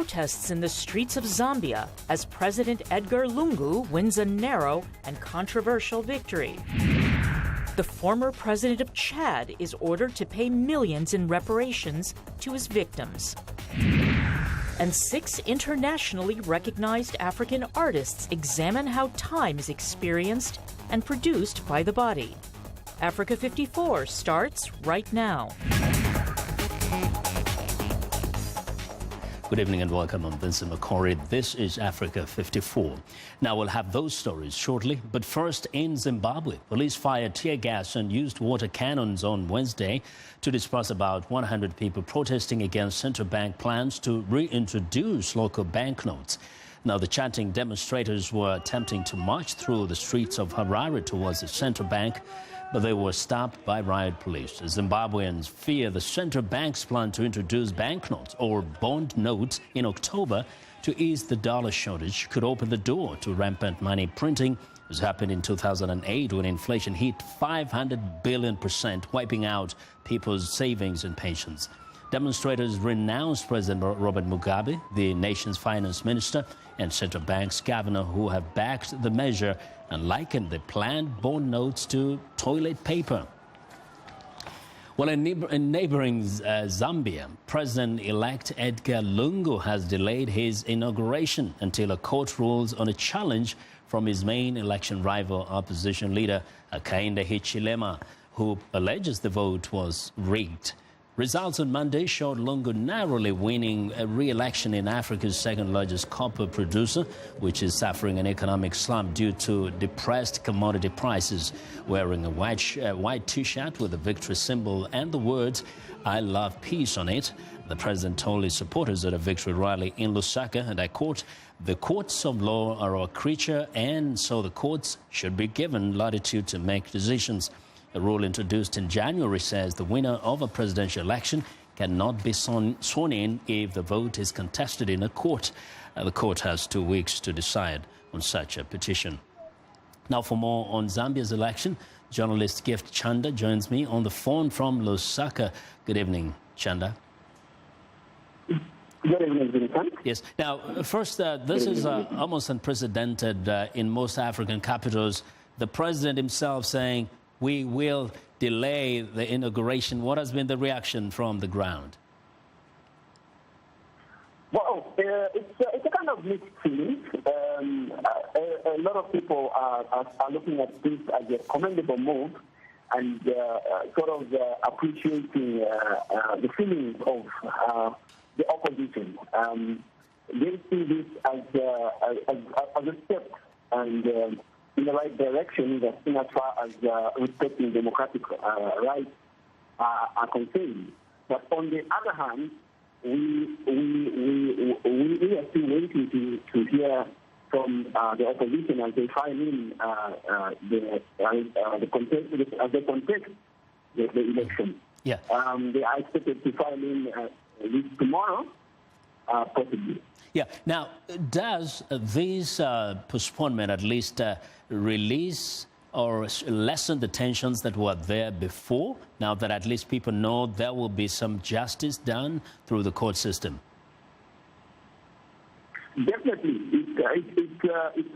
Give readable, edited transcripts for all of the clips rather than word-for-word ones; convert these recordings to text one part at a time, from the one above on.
protests in the streets of Zambia as President Edgar Lungu wins a narrow and controversial victory. The former president of Chad is ordered to pay millions in reparations to his victims. And 6 internationally recognized African artists examine how time is experienced and produced by the body. Africa 54 starts right now. Good evening and welcome. I'm Vincent Makori. This is Africa 54. Now we'll have those stories shortly, but first in Zimbabwe, police fired tear gas and used water cannons on Wednesday to disperse about 100 people protesting against central bank plans to reintroduce local banknotes. Now the chanting demonstrators were attempting to march through the streets of Harare towards the central bank, but they were stopped by riot police. Zimbabweans fear the central bank's plan to introduce banknotes or bond notes in October to ease the dollar shortage could open the door to rampant money printing, as happened in 2008 when inflation hit 500 billion%, wiping out people's savings and pensions. Demonstrators renounced President Robert Mugabe, the nation's finance minister, and central bank's governor, who have backed the measure and likened the planned bond notes to toilet paper. Well, in neighboring Zambia, President-elect Edgar Lungu has delayed his inauguration until a court rules on a challenge from his main election rival, opposition leader Hakainde Hichilema, who alleges the vote was rigged. Results on Monday showed Lungu narrowly winning a re-election in Africa's second-largest copper producer, which is suffering an economic slump due to depressed commodity prices. Wearing a white T-shirt with the victory symbol and the words, "I love peace" on it, the president told his supporters at a victory rally in Lusaka, and I quote, "The courts of law are a creature, and so the courts should be given latitude to make decisions." A rule introduced in January says the winner of a presidential election cannot be sworn in if the vote is contested in a court. The court has 2 weeks to decide on such a petition. Now, for more on Zambia's election, journalist Gift Chanda joins me on the phone from Lusaka. Good evening, Chanda. Good evening, Vincent. Yes. Now, first, this is almost unprecedented in most African capitals. The president himself saying, "We will delay the inauguration." What has been the reaction from the ground? Well, it's a kind of mixed feeling. A lot of people are looking at this as a commendable move and sort of appreciating the feelings of the opposition. They see this as a step and in the right direction, in as far as respecting democratic rights are concerned. But on the other hand, we are still waiting to hear from the opposition as they file in the contest the election. Yeah. They are expected to file in this tomorrow, possibly. Yeah. Now, does this postponement at least release or lessen the tensions that were there before, now that at least people know there will be some justice done through the court system? Definitely.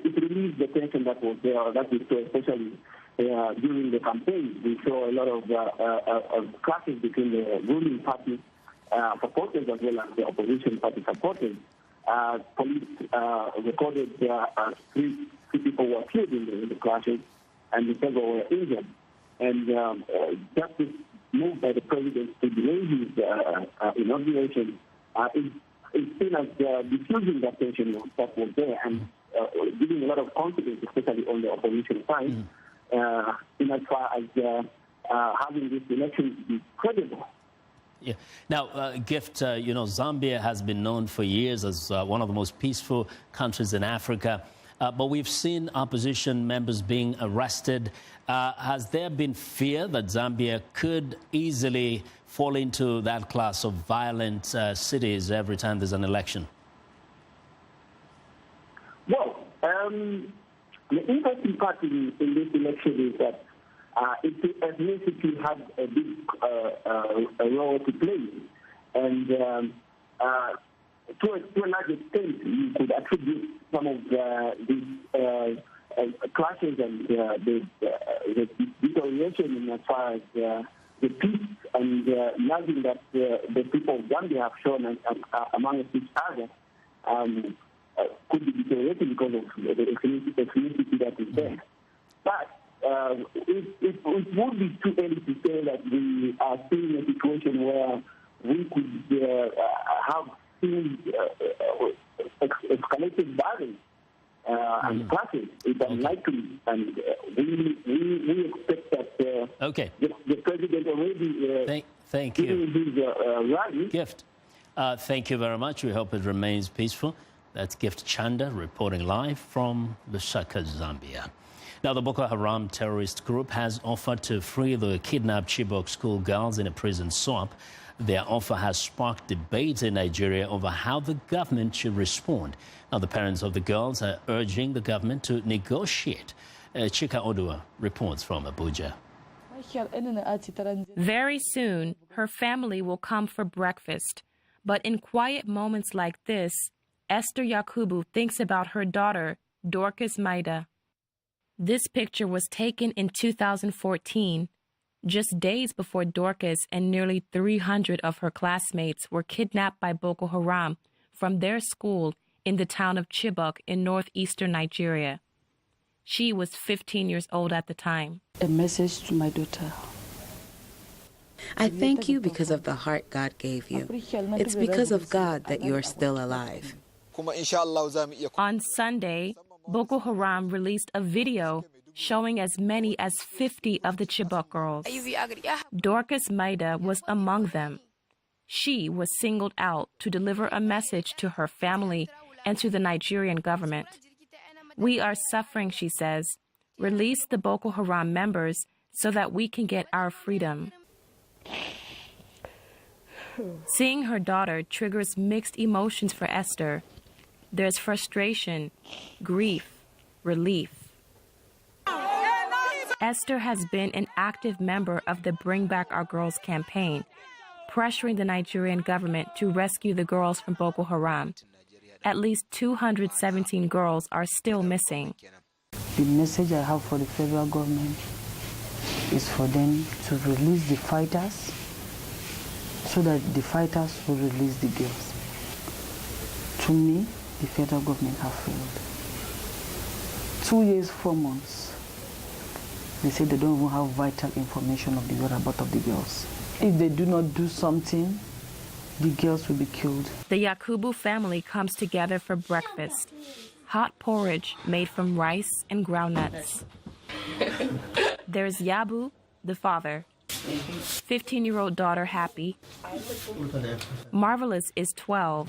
It released the tension that was there, that we saw especially during the campaign. We saw a lot of clashes between the ruling party supporters as well as the opposition party supporters. Police recorded 3 people were killed in the clashes and several were injured. And just this move by the president to delay his inauguration is seen as diffusing that tension that was there and giving a lot of confidence, especially on the opposition side, in as far as having this election be credible. Yeah. Now, Gift, Zambia has been known for years as one of the most peaceful countries in Africa, but we've seen opposition members being arrested. Has there been fear that Zambia could easily fall into that class of violent cities every time there's an election? Well, the interesting part in this election is that ethnicity has a big role to play. And to a large extent, you could attribute some of these clashes and the deterioration in as far as the peace and loving that the people of Zambia have shown among each other could be deteriorated because of the ethnicity that is there. But it would be too early to say that we are still in a situation where we could have seen escalated violence and clashes. It's unlikely, and we expect that the president already thank you. His rally. Gift. Thank you very much. We hope it remains peaceful. That's Gift Chanda reporting live from Lusaka, Zambia. Now, the Boko Haram terrorist group has offered to free the kidnapped Chibok schoolgirls in a prison swamp. Their offer has sparked debate in Nigeria over how the government should respond. Now, the parents of the girls are urging the government to negotiate. Chika Odua reports from Abuja. Very soon, her family will come for breakfast. But in quiet moments like this, Esther Yakubu thinks about her daughter, Dorcas Maida. This picture was taken in 2014, just days before Dorcas and nearly 300 of her classmates were kidnapped by Boko Haram from their school in the town of Chibok in northeastern Nigeria. She was 15 years old at the time. A message to my daughter. I thank you because of the heart God gave you. It's because of God that you are still alive. On Sunday, Boko Haram released a video showing as many as 50 of the Chibok girls. Dorcas Maida was among them. She was singled out to deliver a message to her family and to the Nigerian government. We are suffering, she says. Release the Boko Haram members so that we can get our freedom. Seeing her daughter triggers mixed emotions for Esther. There's frustration, grief, relief. Esther has been an active member of the Bring Back Our Girls campaign, pressuring the Nigerian government to rescue the girls from Boko Haram. At least 217 girls are still missing. The message I have for the federal government is for them to release the fighters so that the fighters will release the girls. To me, the federal government have failed. 2 years, 4 months. They say they don't even have vital information of the whereabouts of the girls. If they do not do something, the girls will be killed. The Yakubu family comes together for breakfast. Hot porridge made from rice and groundnuts. There's Yabu, the father. 15-year-old daughter, Happy. Marvelous is 12.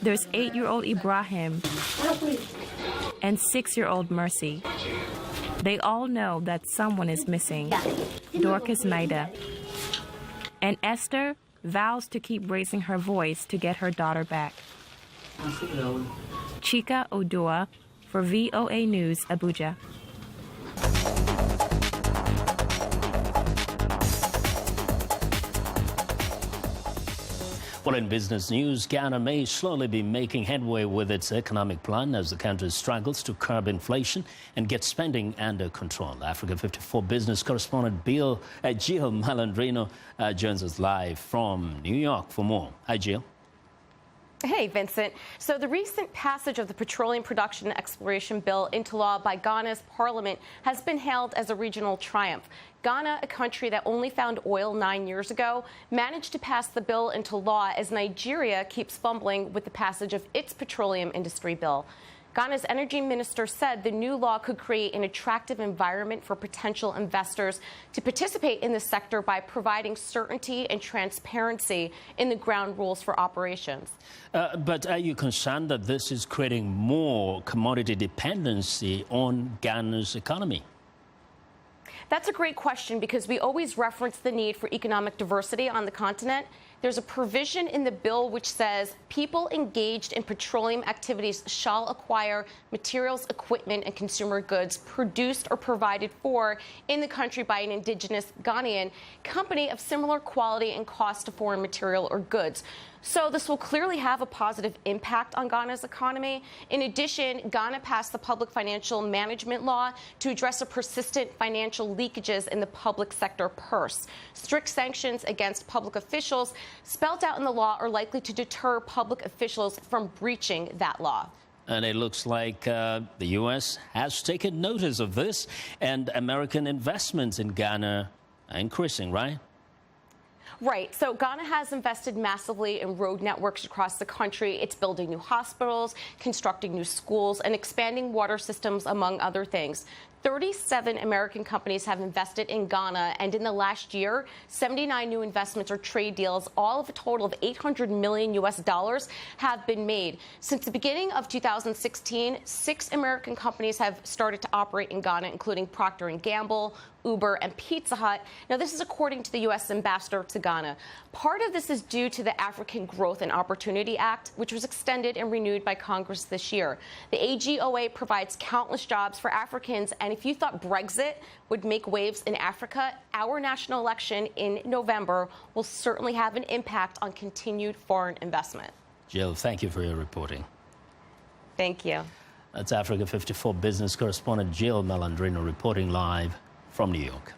There's 8-year-old Ibrahim and 6-year-old Mercy. They all know that someone is missing, Dorcas Maida. And Esther vows to keep raising her voice to get her daughter back. Chika Odua for VOA News, Abuja. Well, in business news, Ghana may slowly be making headway with its economic plan as the country struggles to curb inflation and get spending under control. Africa 54 business correspondent Gil Malandrino joins us live from New York for more. Hi, Gil. Hey, Vincent. So the recent passage of the Petroleum Production and Exploration Bill into law by Ghana's parliament has been hailed as a regional triumph. Ghana, a country that only found oil 9 years ago, managed to pass the bill into law as Nigeria keeps fumbling with the passage of its petroleum industry bill. Ghana's energy minister said the new law could create an attractive environment for potential investors to participate in the sector by providing certainty and transparency in the ground rules for operations. But are you concerned that this is creating more commodity dependency on Ghana's economy? That's a great question because we always reference the need for economic diversity on the continent. There's a provision in the bill which says people engaged in petroleum activities shall acquire materials, equipment, and consumer goods produced or provided for in the country by an indigenous Ghanaian company of similar quality and cost to foreign material or goods. So this will clearly have a positive impact on Ghana's economy. In addition, Ghana passed the Public Financial Management Law to address the persistent financial leakages in the public sector purse. Strict sanctions against public officials spelled out in the law are likely to deter public officials from breaching that law. And it looks like the U.S. has taken notice of this, and American investments in Ghana are increasing, right? Right. So Ghana has invested massively in road networks across the country. It's building new hospitals, constructing new schools, and expanding water systems, among other things. 37 American companies have invested in Ghana, and in the last year, 79 new investments or trade deals, all of a total of $800 million have been made. Since the beginning of 2016, 6 American companies have started to operate in Ghana, including Procter & Gamble, Uber, and Pizza Hut. Now, this is according to the U.S. ambassador to Ghana. Part of this is due to the African Growth and Opportunity Act, which was extended and renewed by Congress this year. The AGOA provides countless jobs for Africans, and if you thought Brexit would make waves in Africa, our national election in November will certainly have an impact on continued foreign investment. Jill, thank you for your reporting. Thank you. That's Africa 54 business correspondent Jill Malandrino reporting live from New York.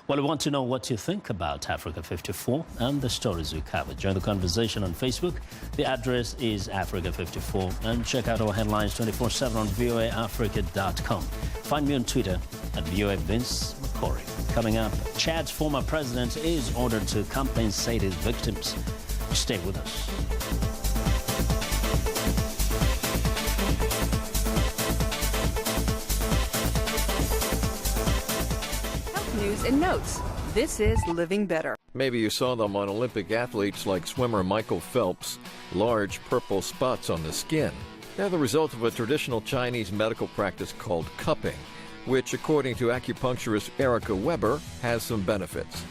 Well, we want to know what you think about Africa 54 and the stories we covered. Join the conversation on Facebook. The address is Africa 54, and check out our headlines 24/7 on voaafrica.com. Find me on Twitter at VOA Vince Makori. Coming up, Chad's former president is ordered to compensate his victims. Stay with us. News and notes. This is Living Better. Maybe you saw them on Olympic athletes like swimmer Michael Phelps. Large purple spots on the skin. They're the result of a traditional Chinese medical practice called cupping, which, according to acupuncturist Erica Weber, has some benefits.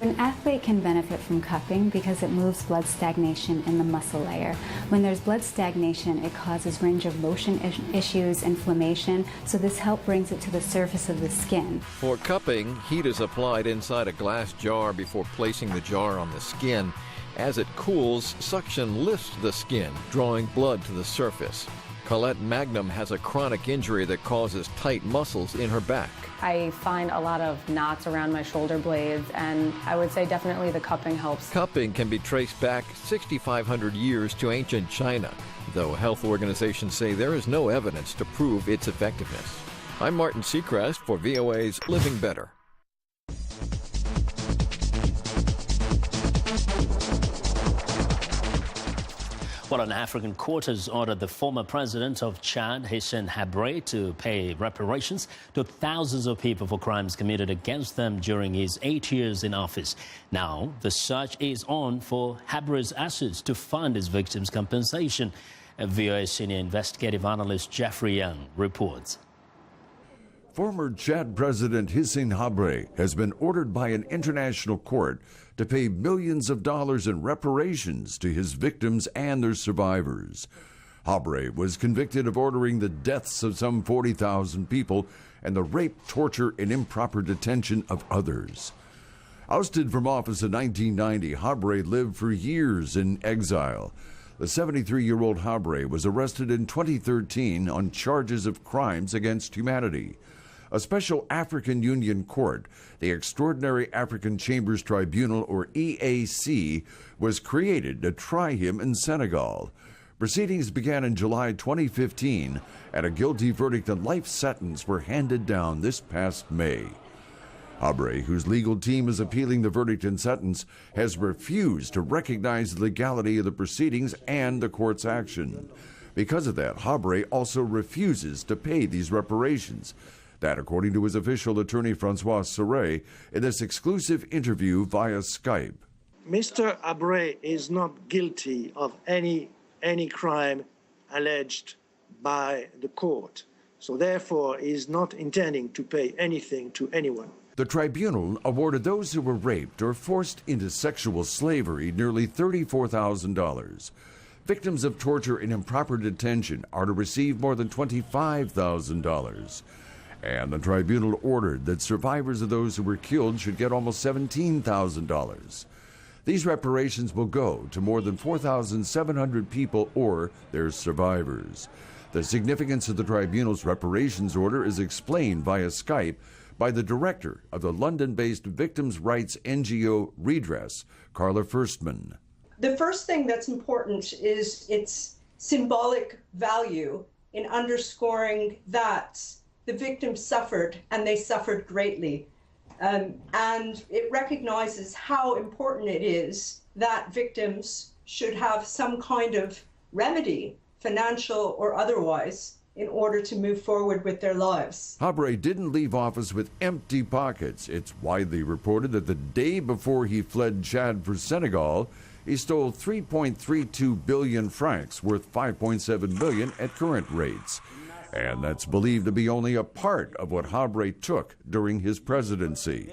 An athlete can benefit from cupping because it moves blood stagnation in the muscle layer. When there's blood stagnation, it causes range of motion issues, inflammation, so this help brings it to the surface of the skin. For cupping, heat is applied inside a glass jar before placing the jar on the skin. As it cools, suction lifts the skin, drawing blood to the surface. Colette Magnum has a chronic injury that causes tight muscles in her back. I find a lot of knots around my shoulder blades, and I would say definitely the cupping helps. Cupping can be traced back 6,500 years to ancient China, though health organizations say there is no evidence to prove its effectiveness. I'm Martin Seacrest for VOA's Living Better. Well, an African court has ordered the former president of Chad, Hissène Habré, to pay reparations to thousands of people for crimes committed against them during his 8 years in office. Now, the search is on for Habré's assets to fund his victims' compensation. VOA senior investigative analyst Jeffrey Young reports. Former Chad President Hissène Habré has been ordered by an international court to pay millions of dollars in reparations to his victims and their survivors. Habré was convicted of ordering the deaths of some 40,000 people and the rape, torture, and improper detention of others. Ousted from office in 1990, Habré lived for years in exile. The 73-year-old Habré was arrested in 2013 on charges of crimes against humanity. A special African Union court, the Extraordinary African Chambers Tribunal, or EAC, was created to try him in Senegal. Proceedings began in July 2015, and a guilty verdict and life sentence were handed down this past May. Habré, whose legal team is appealing the verdict and sentence, has refused to recognize the legality of the proceedings and the court's action. Because of that, Habré also refuses to pay these reparations. That, according to his official attorney, Francois Serret, in this exclusive interview via Skype. Mr. Habré is not guilty of any crime alleged by the court. So therefore, he is not intending to pay anything to anyone. The tribunal awarded those who were raped or forced into sexual slavery nearly $34,000. Victims of torture and improper detention are to receive more than $25,000. And the tribunal ordered that survivors of those who were killed should get almost $17,000. These reparations will go to more than 4,700 people or their survivors. The significance of the tribunal's reparations order is explained via Skype by the director of the London-based victims' rights NGO Redress, Carla Firstman. The first thing that's important is its symbolic value in underscoring that the victims suffered, and they suffered greatly. And it recognizes how important it is that victims should have some kind of remedy, financial or otherwise, in order to move forward with their lives. Habré didn't leave office with empty pockets. It's widely reported that the day before he fled Chad for Senegal, he stole 3.32 billion francs, worth 5.7 billion at current rates. And that's believed to be only a part of what Habré took during his presidency.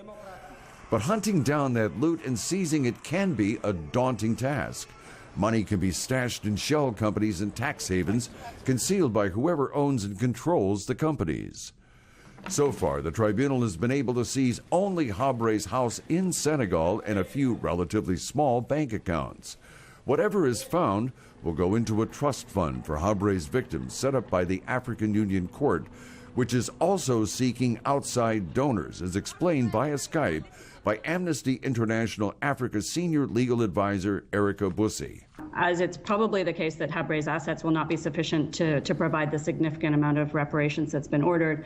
But hunting down that loot and seizing it can be a daunting task. Money can be stashed in shell companies and tax havens, concealed by whoever owns and controls the companies. So far, the tribunal has been able to seize only Habré's house in Senegal and a few relatively small bank accounts. Whatever is found will go into a trust fund for Habré's victims set up by the African Union Court, which is also seeking outside donors, as explained via Skype by Amnesty International Africa's senior legal advisor, Erica Bussi. As it's probably the case that Habré's assets will not be sufficient to provide the significant amount of reparations that's been ordered,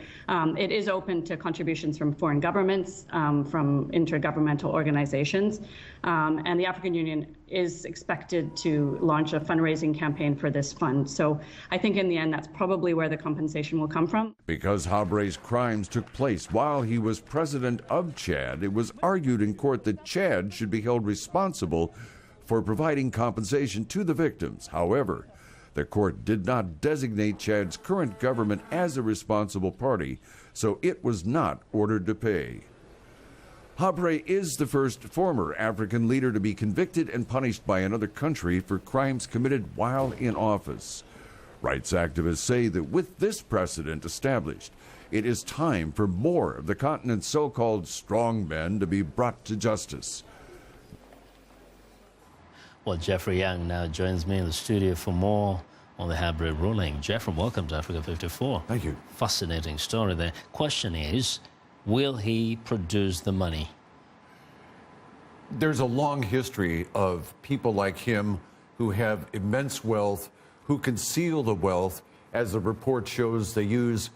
it is open to contributions from foreign governments, from intergovernmental organizations, and the African Union is expected to launch a fundraising campaign for this fund. So I think in the end, that's probably where the compensation will come from. Because Habré's crimes took place while he was president of Chad, it was argued in court that Chad should be held responsible for providing compensation to the victims. However, the court did not designate Chad's current government as a responsible party, so it was not ordered to pay. Habré is the first former African leader to be convicted and punished by another country for crimes committed while in office. Rights activists say that with this precedent established, it is time for more of the continent's so-called strong men to be brought to justice. Well, Jeffrey Young now joins me in the studio for more on the Habré ruling. Jeffrey, welcome to Africa 54. Thank you. Fascinating story there. Question is, will he produce the money? There's a long history of people like him who have immense wealth, who conceal the wealth. As the report shows, they use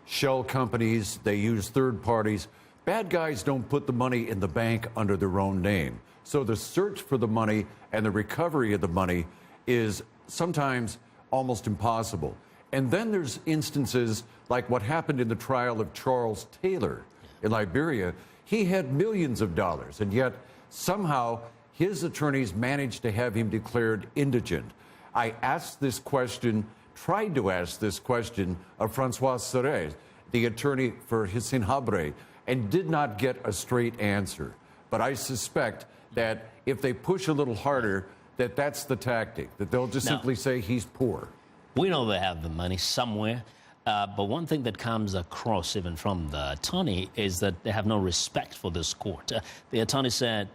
shell companies, they use third parties. Bad guys don't put the money in the bank under their own name. So the search for the money and the recovery of the money is sometimes almost impossible. And then there's instances like what happened in the trial of Charles Taylor in Liberia. He had millions of dollars, and yet somehow his attorneys managed to have him declared indigent. I asked this question, tried to ask this question of Francois Serres, the attorney for Hissène Habré, and did not get a straight answer. But I suspect that if they push a little harder, that's the tactic, that they'll just simply say he's poor. We know they have the money somewhere, but one thing that comes across even from the attorney is that they have no respect for this court. The attorney said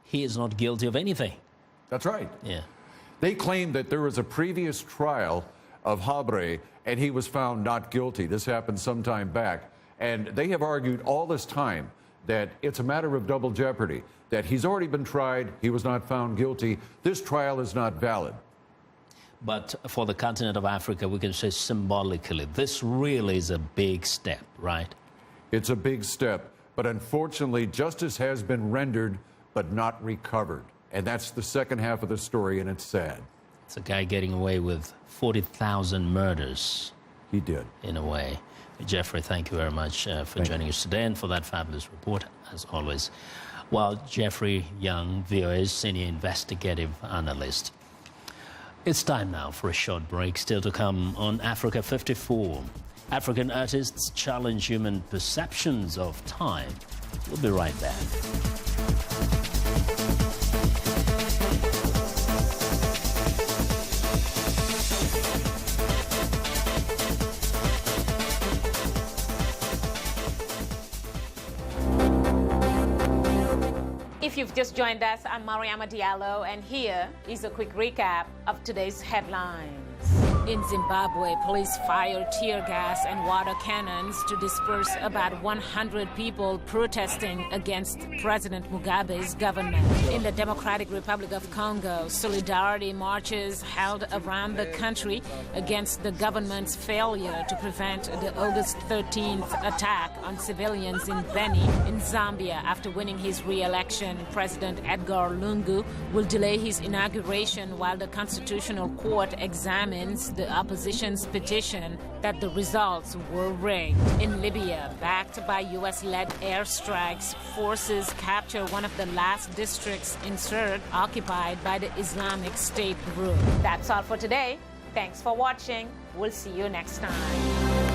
he is not guilty of anything. That's right. Yeah. They claim that there was a previous trial of Habré and he was found not guilty. This happened some time back. And they have argued all this time that it's a matter of double jeopardy, that he's already been tried, he was not found guilty. This trial is not valid. But for the continent of Africa, we can say symbolically, this really is a big step, right? It's a big step. But unfortunately, justice has been rendered, but not recovered. And that's the second half of the story, and it's sad. It's a guy getting away with 40,000 murders. He did. In a way. Jeffrey, thank you very much for joining us today and for that fabulous report, as always. Well, Jeffrey Young, VOA's senior investigative analyst. It's time now for a short break. Still to come on Africa 54. African artists challenge human perceptions of time. We'll be right back. If you've just joined us, I'm Mariama Diallo, and here is a quick recap of today's headlines. In Zimbabwe, police fired tear gas and water cannons to disperse about 100 people protesting against President Mugabe's government. In the Democratic Republic of Congo, solidarity marches held around the country against the government's failure to prevent the August 13th attack on civilians in Beni. In Zambia, after winning his re-election, President Edgar Lungu will delay his inauguration while the Constitutional Court examines the opposition's petition that the results were rigged. In Libya, backed by U.S.-led airstrikes, forces capture one of the last districts in Sirte occupied by the Islamic State group. That's all for today. Thanks for watching. We'll see you next time.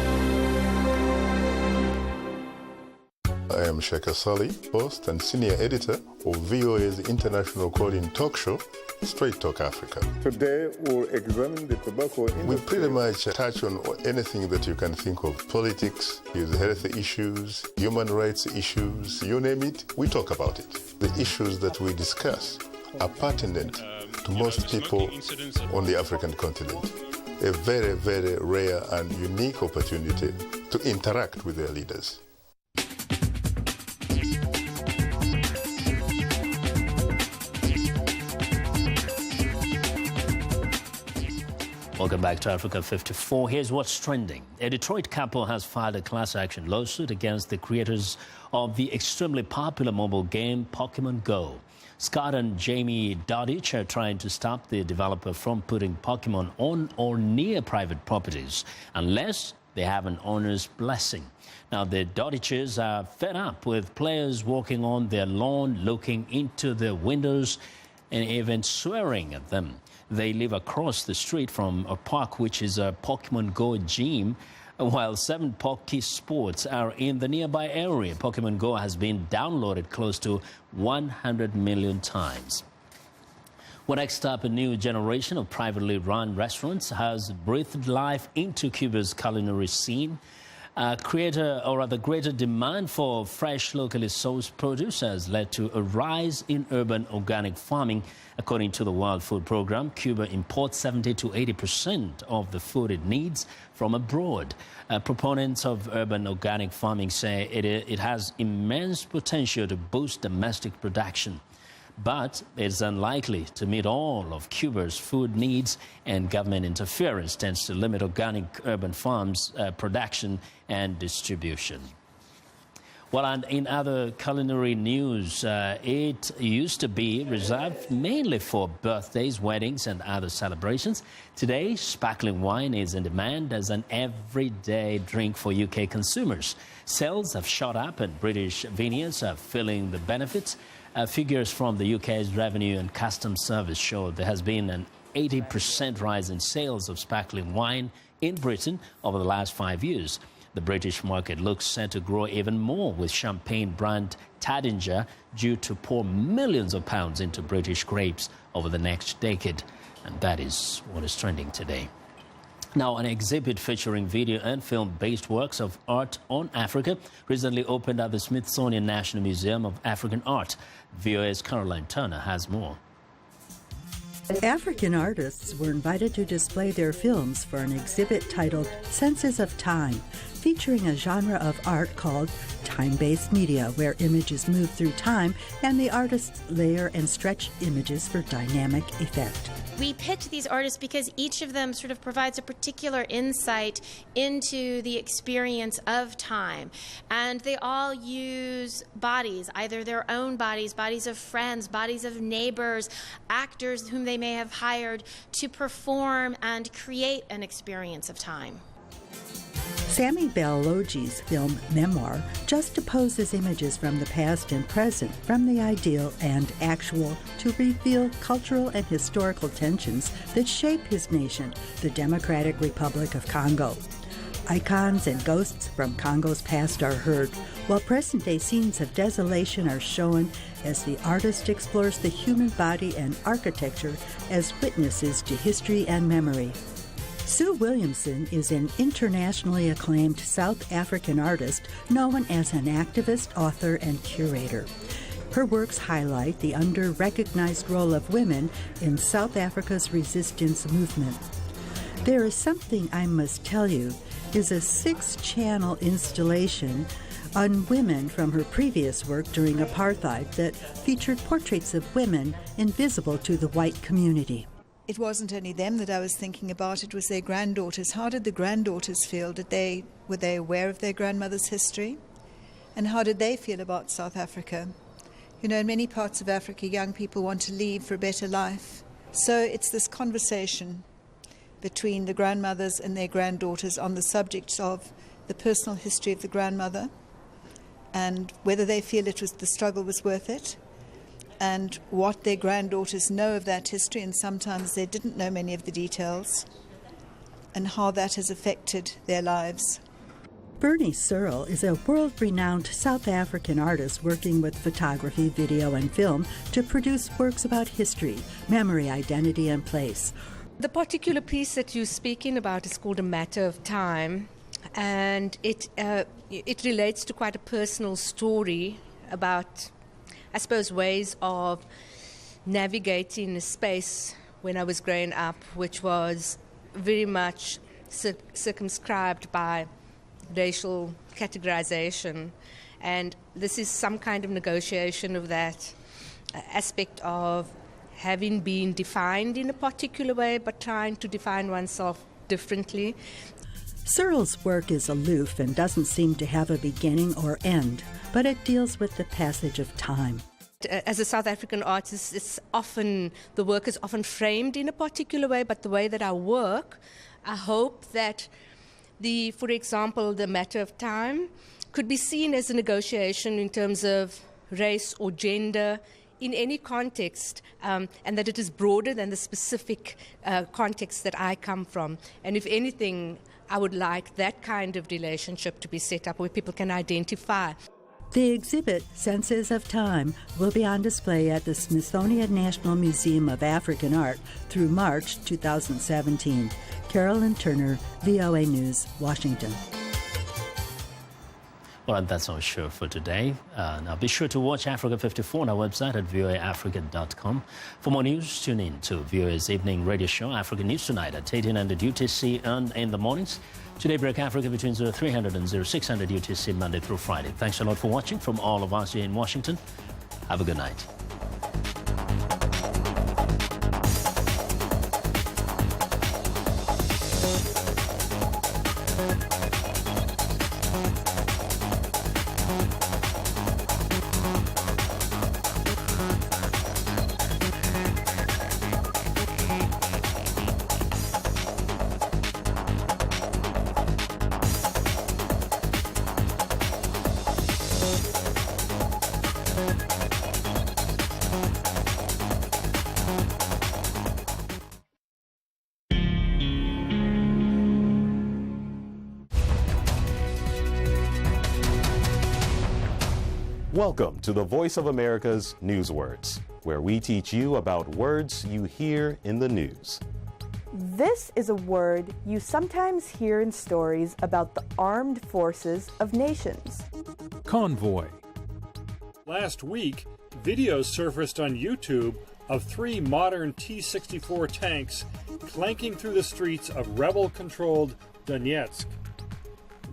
I am Sheikh Sali, host and senior editor of VOA's international call-in talk show, Straight Talk Africa. Today, we'll examine the tobacco industry. We pretty much touch on anything that you can think of. Politics, health issues, human rights issues, you name it, we talk about it. The issues that we discuss are pertinent to most people on the African continent. A very, very rare and unique opportunity to interact with their leaders. Welcome back to Africa 54. Here's what's trending. A Detroit couple has filed a class action lawsuit against the creators of the extremely popular mobile game Pokemon Go. Scott and Jamie Dodich are trying to stop the developer from putting Pokemon on or near private properties unless they have an owner's blessing. Now, the Dodiches are fed up with players walking on their lawn, looking into their windows, and even swearing at them. They live across the street from a park which is a Pokemon Go gym, while 7 Poke Sports are in the nearby area. Pokemon Go has been downloaded close to 100 million times. Well, next up, a new generation of privately run restaurants has breathed life into Cuba's culinary scene. Greater demand for fresh, locally sourced produce has led to a rise in urban organic farming. According to the World Food Programme, Cuba imports 70 to 80% of the food it needs from abroad. Proponents of urban organic farming say it has immense potential to boost domestic production. But it's unlikely to meet all of Cuba's food needs, and government interference tends to limit organic urban farms' production and distribution. Well, and in other culinary news, it used to be reserved mainly for birthdays, weddings, and other celebrations. Today, sparkling wine is in demand as an everyday drink for UK consumers. Sales have shot up, and British vineyards are feeling the benefits. Figures from the UK's Revenue and Customs Service show there has been an 80% rise in sales of sparkling wine in Britain over the last 5 years. The British market looks set to grow even more, with champagne brand Taittinger due to pour millions of pounds into British grapes over the next decade. And that is what is trending today. Now, an exhibit featuring video and film-based works of art on Africa recently opened at the Smithsonian National Museum of African Art. VOA's Caroline Turner has more. African artists were invited to display their films for an exhibit titled Senses of Time, featuring a genre of art called time-based media, where images move through time and the artists layer and stretch images for dynamic effect. We picked these artists because each of them sort of provides a particular insight into the experience of time. And they all use bodies, either their own bodies, bodies of friends, bodies of neighbors, actors whom they may have hired to perform and create an experience of time. Sammy Balogi's film Memoir juxtaposes images from the past and present, from the ideal and actual, to reveal cultural and historical tensions that shape his nation, the Democratic Republic of Congo. Icons and ghosts from Congo's past are heard, while present-day scenes of desolation are shown as the artist explores the human body and architecture as witnesses to history and memory. Sue Williamson is an internationally acclaimed South African artist known as an activist, author, and curator. Her works highlight the under-recognized role of women in South Africa's resistance movement. There Is Something I Must Tell You is a 6-channel installation on women from her previous work during apartheid that featured portraits of women invisible to the white community. It wasn't only them that I was thinking about, it was their granddaughters. How did the granddaughters feel? Were they aware of their grandmother's history? And how did they feel about South Africa? You know, in many parts of Africa, young people want to leave for a better life. So it's this conversation between the grandmothers and their granddaughters on the subject of the personal history of the grandmother and whether they feel the struggle was worth it, and what their granddaughters know of that history, and sometimes they didn't know many of the details, and how that has affected their lives. Bernie Searle is a world-renowned South African artist working with photography, video, and film to produce works about history, memory, identity, and place. The particular piece that you're speaking about is called A Matter of Time, and it relates to quite a personal story about, I suppose, ways of navigating a space when I was growing up, which was very much circumscribed by racial categorization, and this is some kind of negotiation of that aspect of having been defined in a particular way but trying to define oneself differently. Searle's work is aloof and doesn't seem to have a beginning or end, but it deals with the passage of time. As a South African artist, the work is often framed in a particular way, but the way that I work, I hope that for example, the matter of time could be seen as a negotiation in terms of race or gender in any context, and that it is broader than the specific context that I come from. And if anything, I would like that kind of relationship to be set up where people can identify. The exhibit, Senses of Time, will be on display at the Smithsonian National Museum of African Art through March 2017. Carolyn Turner, VOA News, Washington. Well, and that's our show for today. Now, be sure to watch Africa 54 on our website at voaafrica.com. For more news, tune in to VOA's evening radio show, Africa News Tonight, at 1800 UTC and in the mornings. Today, Break Africa between 0300 and 0600 UTC, Monday through Friday. Thanks a lot for watching from all of us here in Washington. Have a good night. Welcome to the Voice of America's Newswords, where we teach you about words you hear in the news. This is a word you sometimes hear in stories about the armed forces of nations. Convoy. Last week, videos surfaced on YouTube of 3 modern T-64 tanks clanking through the streets of rebel-controlled Donetsk.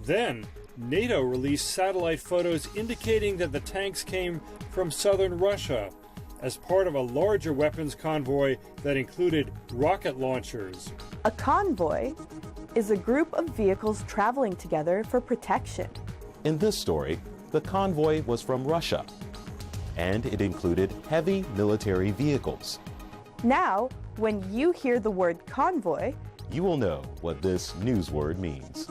Then, NATO released satellite photos indicating that the tanks came from southern Russia as part of a larger weapons convoy that included rocket launchers. A convoy is a group of vehicles traveling together for protection. In this story, the convoy was from Russia, and it included heavy military vehicles. Now, when you hear the word convoy, you will know what this news word means.